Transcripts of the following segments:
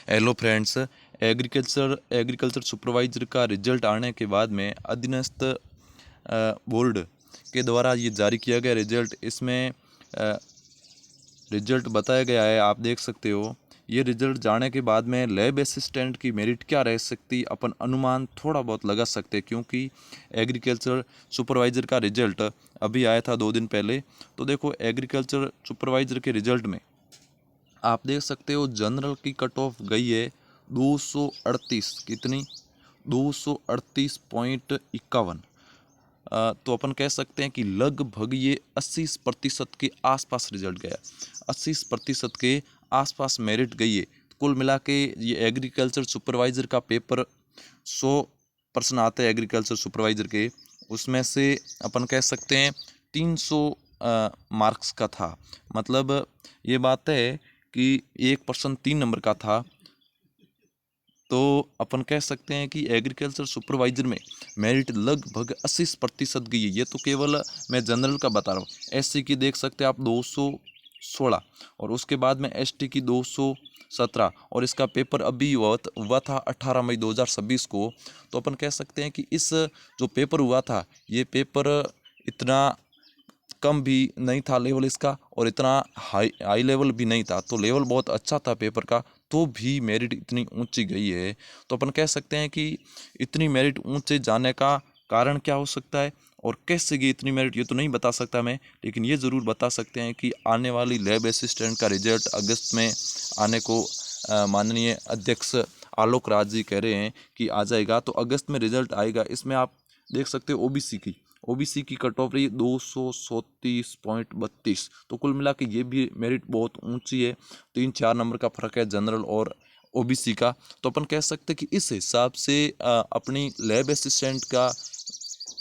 Hello friends. Agriculture supervisor का result आने के बाद में अधीनस्थ बोर्ड के द्वारा ये जारी किया गया रिजल्ट, इसमें रिजल्ट बताया गया है, आप देख सकते हो। ये रिजल्ट जाने के बाद में लैब असिस्टेंट की मेरिट क्या रह सकती, अपन अनुमान थोड़ा बहुत लगा सकते हैं, क्योंकि एग्रीकल्चर सुपरवाइज़र का रिजल्ट अभी आया था 2 दिन पहले। तो देखो, एग्रीकल्चर सुपरवाइज़र के रिजल्ट में आप देख सकते हो जनरल की कट ऑफ गई है 238। कितनी? 238.51। तो अपन कह सकते हैं कि लगभग ये 80% के आसपास रिजल्ट गया, 80% के आसपास मेरिट गई है। कुल मिला के ये एग्रीकल्चर सुपरवाइज़र का पेपर 100 प्रश्न आते हैं एग्रीकल्चर सुपरवाइज़र के, उसमें से अपन कह सकते हैं 300 मार्क्स का था। मतलब ये बात है कि 1% 3 नंबर का था। तो अपन कह सकते हैं कि एग्रीकल्चर सुपरवाइज़र में मेरिट लगभग 80% गई है। ये तो केवल मैं जनरल का बता रहा हूँ। एससी की देख सकते हैं आप 216, और उसके बाद में एसटी की 217, और इसका पेपर अभी हुआ था 18 मई 2026 को। तो अपन कह सकते हैं कि इस जो पेपर हुआ था, ये पेपर इतना कम भी नहीं था लेवल इसका, और इतना हाई लेवल भी नहीं था। तो लेवल बहुत अच्छा था पेपर का, तो भी मेरिट इतनी ऊंची गई है। तो अपन कह सकते हैं कि इतनी मेरिट ऊंचे जाने का कारण क्या हो सकता है और कैसे गई इतनी मेरिट, ये तो नहीं बता सकता मैं, लेकिन ये ज़रूर बता सकते हैं कि आने वाली लैब असिस्टेंट का रिजल्ट अगस्त में आने को माननीय अध्यक्ष आलोक राज जी कह रहे हैं कि आ जाएगा। तो अगस्त में रिजल्ट आएगा। इसमें आप देख सकते हो ओबीसी की कट ऑफ रही 237.32। तो कुल मिला के ये भी मेरिट बहुत ऊंची है। 3-4 नंबर का फ़र्क है जनरल और ओबीसी का। तो अपन कह सकते हैं कि इस हिसाब से अपनी लैब असिस्टेंट का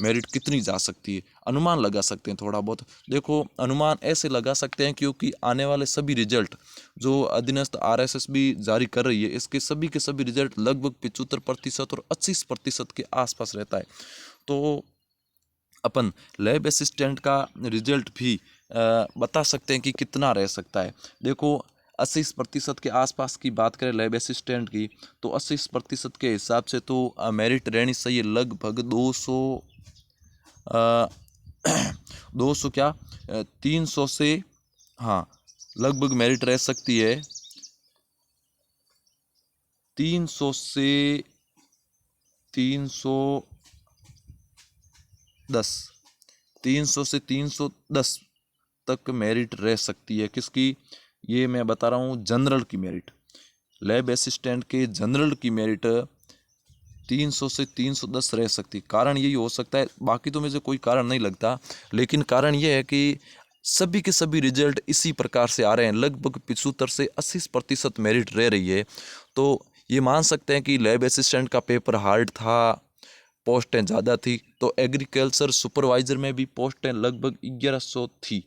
मेरिट कितनी जा सकती है, अनुमान लगा सकते हैं थोड़ा बहुत। देखो, अनुमान ऐसे लगा सकते हैं क्योंकि आने वाले सभी रिजल्ट जो अधीनस्थ आरएसएस भी जारी कर रही है, इसके सभी के सभी रिजल्ट लगभग 75% और 80% के आसपास रहता है। तो अपन लैब असिस्टेंट का रिजल्ट भी बता सकते हैं कि कितना रह सकता है। देखो, 80% के आसपास की बात करें लैब असिस्टेंट की, तो 80% के हिसाब से तो मेरिट रहनी चाहिए लगभग 200 200 क्या 300 से, हाँ, लगभग मेरिट रह सकती है 300 से 310, 300 से 310 तक मेरिट रह सकती है। किसकी? ये मैं बता रहा हूँ जनरल की मेरिट। लैब असिस्टेंट के जनरल की मेरिट 300 से 310 रह सकती। कारण यही हो सकता है, बाकी तो मुझे कोई कारण नहीं लगता, लेकिन कारण ये है कि सभी के सभी रिजल्ट इसी प्रकार से आ रहे हैं। लगभग 75 से 80% मेरिट रह रही है। तो ये मान सकते हैं कि लैब असिस्टेंट का पेपर हार्ड था, पोस्टें ज़्यादा थी। तो एग्रीकल्चर सुपरवाइज़र में भी पोस्टें लगभग 1100 थी,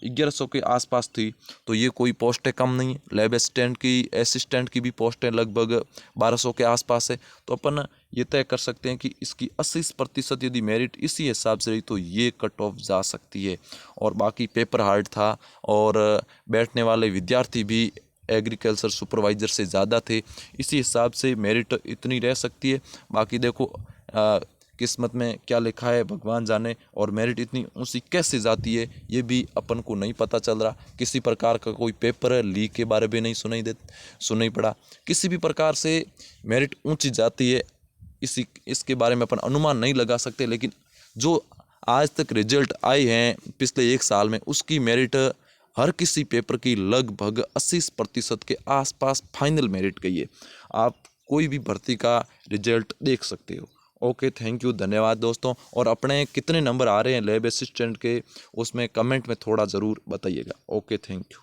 1100 के आसपास थी। तो ये कोई पोस्टें कम नहीं है। लैब असिस्टेंट की भी पोस्टें लगभग 1200 के आसपास है। तो अपन ये तय कर सकते हैं कि इसकी 80% यदि मेरिट इसी हिसाब से रही तो ये कट ऑफ जा सकती है। और बाकी पेपर हार्ड था, और बैठने वाले विद्यार्थी भी एग्रीकल्चर सुपरवाइज़र से ज़्यादा थे, इसी हिसाब से मेरिट इतनी रह सकती है। बाकी देखो, किस्मत में क्या लिखा है भगवान जाने, और मेरिट इतनी ऊंची कैसे जाती है ये भी अपन को नहीं पता चल रहा। किसी प्रकार का कोई पेपर लीक के बारे में नहीं सुनाई पड़ा। किसी भी प्रकार से मेरिट ऊंची जाती है, इसके बारे में अपन अनुमान नहीं लगा सकते। लेकिन जो आज तक रिजल्ट आए हैं पिछले 1 साल में, उसकी मेरिट हर किसी पेपर की लगभग 80% के आसपास फाइनल मेरिट गई है। आप कोई भी भर्ती का रिजल्ट देख सकते हो। ओके, थैंक यू, धन्यवाद दोस्तों। और अपने कितने नंबर आ रहे हैं लैब असिस्टेंट के, उसमें कमेंट में थोड़ा ज़रूर बताइएगा। Okay, thank you.